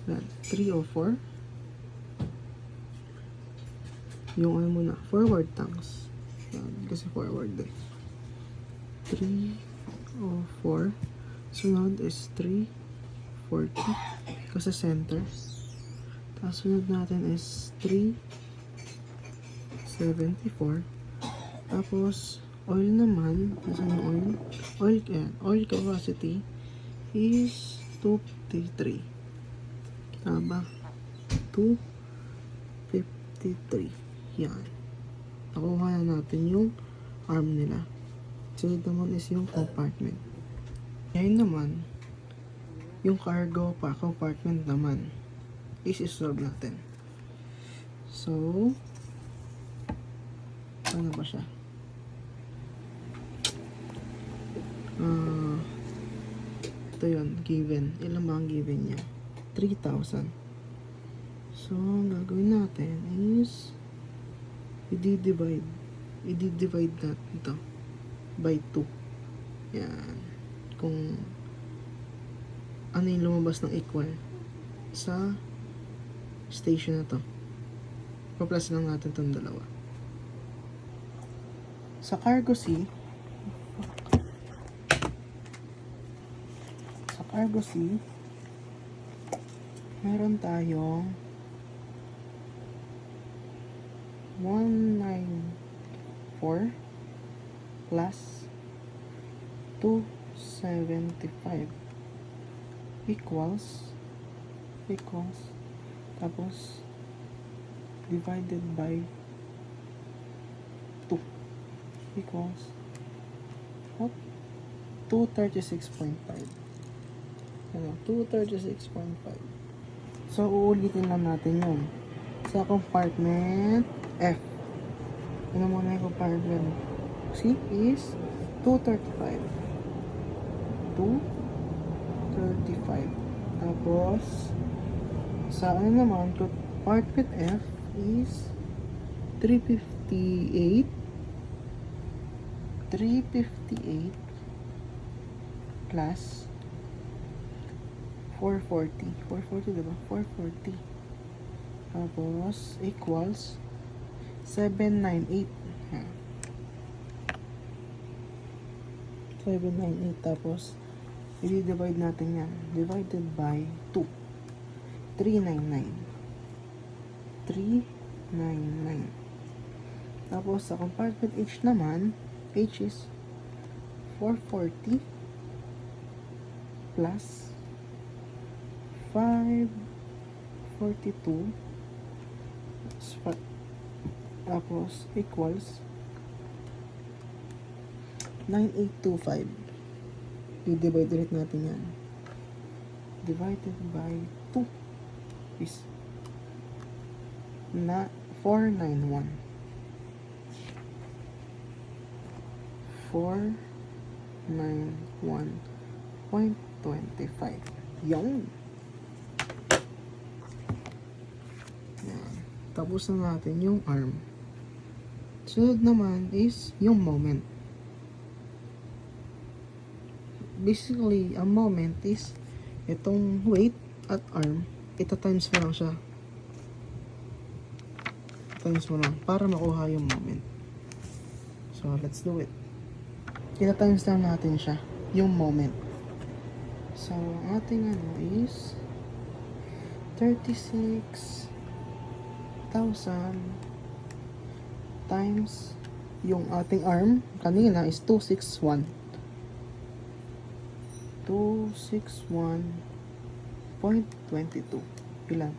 Yan, 3 o 4. Yung ano muna, forward tongues. Yan, kasi forward din. 3 o 4. Sunod is 340 kasi center. Tapos sunod natin is 374. Tapos oil naman, nasan yung oil? Oil capacity is 253. Tama ba? 253. Yan. Nakuha na natin yung arm nila. Sunod naman is yung compartment. Ngayon naman, yung cargo pa compartment naman is-solve natin. So, ano ba siya? Ito yun, given. Ilan ba ang given niya? 3,000. So, ang gagawin natin is i-divide natin ito by 2. Yan. Kung ano yung lumabas ng equal sa station na to. Pa-plus lang natin itong dalawa. Sa cargo C, meron tayong 194 plus 275 equals tapos divided by 2 equals what? 236.5. Ano? 236.5. So, uulitin lang natin yun. Sa compartment F. Ano muna yung compartment C is 235. 235. Tapos, sa ano naman, compartment F is 358. 358 plus 440. 440 diba? 440. Tapos, equals 798. 798. Tapos, i-divide natin yan. Divided by 2. 399. 399. Tapos, sa compartment H naman, H is 440 plus 542 tapos equals 9825. I-divide ulit natin yan. Divided by 2 is na 491. 491.25. Yan. Tapos na natin yung arm. Sunod naman is yung moment. Basically, ang moment is itong weight at arm. Ito times mo lang siya. Times mo lang para makuha yung moment. So, let's do it. Ito times lang natin siya. Yung moment. So, ating ano is 36,000 times yung ating arm kanina is 261. 261.22. Ilan?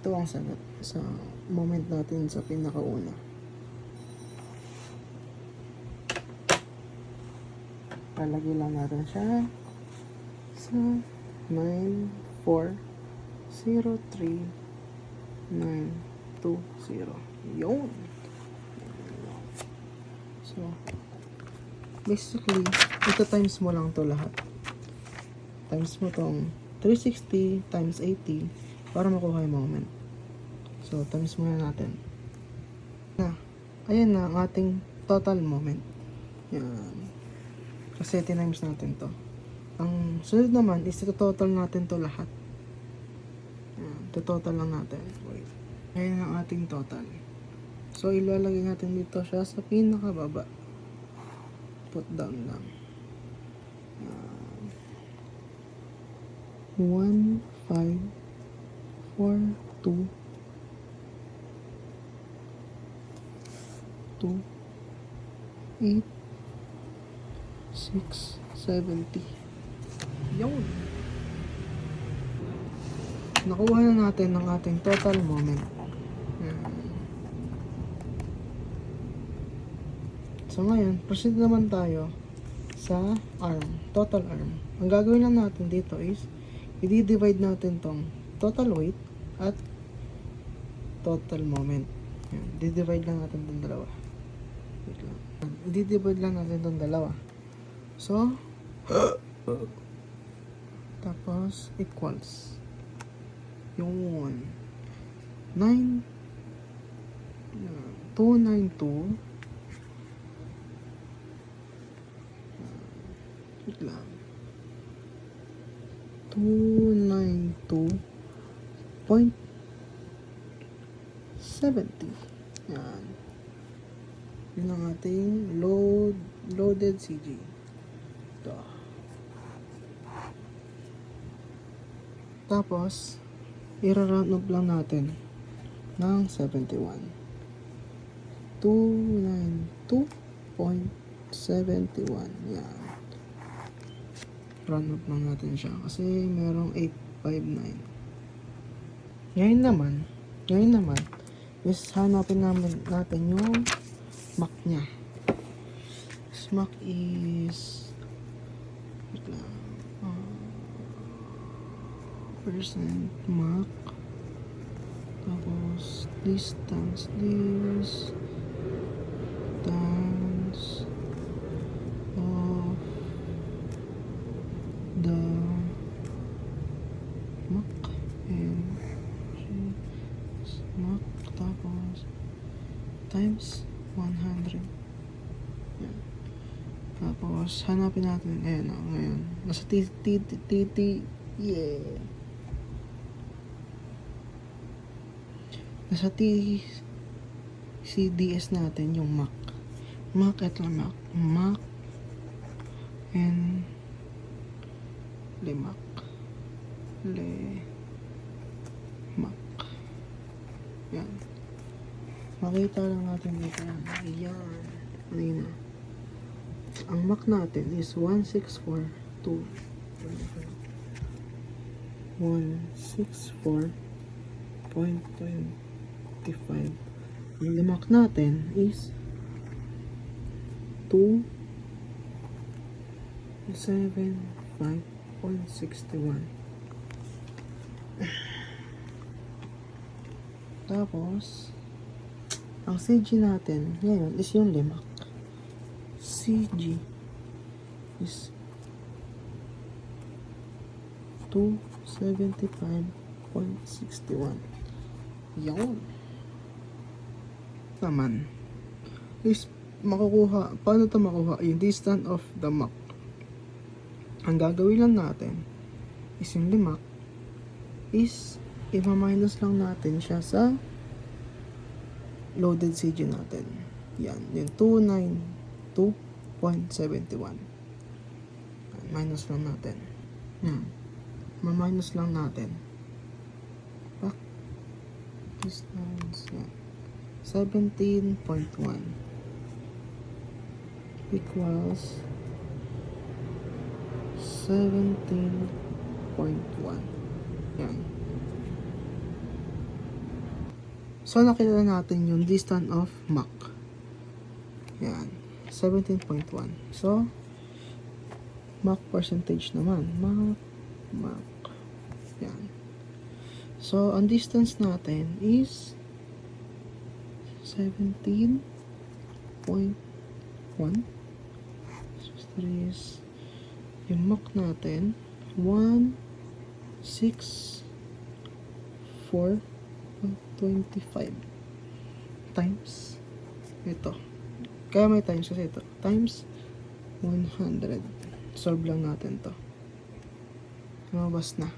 Ito ang sagot sa moment natin sa pinakauna. Palagay lang natin siya sa 9403920. Yun. So, basically, ito times mo lang to lahat. Times mo tong 360 times 80 para makuha yung moment. So, times muna natin. Ayan na ang ating total moment. Yan. Kasi times natin to. Ang sunod naman is ito total natin to lahat. total lang natin. Wait. Ngayon ang ating total. So, ilalagay natin dito siya sa pinakababa. Put down lang. 1, 5, 4, 2, 8, 6, 70. Yun. Nakuha na natin ang ating total moment. So ngayon, proceed naman tayo sa arm, total arm. Ang gagawin lang natin dito is, i-divide natin tong total weight at total moment. Yan, di-divide lang natin itong dalawa. Wait lang. I-divide lang natin itong dalawa. So, tapos, equals. Yung 292 wait lang 292.70. Yan. Yun ang ating loaded CG. Ito. Tapos, i-round up lang natin ng 71. 292.71. Yan. Round up lang natin siya kasi merong 859. Ngayon naman is hanapin natin yung Mach niya. This Mach is wait lang, percent Mach, tapos distance this distance of the Mach and Mach, tapos times 100. Yan. Tapos hanapin natin ngayon nasa yeah, nasa CDS natin yung Mach ito lang Mach and Mach yan, makita lang natin dito yan. Ayun na. Ang Mach natin is 164.25. Ang Mach natin is 275.61. Tapos ang CG natin ngayon is yung Mach. CG is 275.61. Yun. Naman is makukuha. Paano ito makuha? Yung distance of the Mach. Ang gagawin lang natin is yung Mach is i-minus lang natin siya sa loaded CG natin. Yan. Yung 292.71. Minus lang natin. Yan. Ma-minus lang natin. Back. Distance. Yan. 17.1 equals 17.1. Yan. So, nakita natin yung distance of Mach. Yan. 17.1. So, Mach percentage naman. Mach. Yan. So, ang distance natin is 17.1. So, is yung Mach natin 164.25 times ito. Kaya may times kasi ito. Times 100. Solve lang natin to. Lumabas na.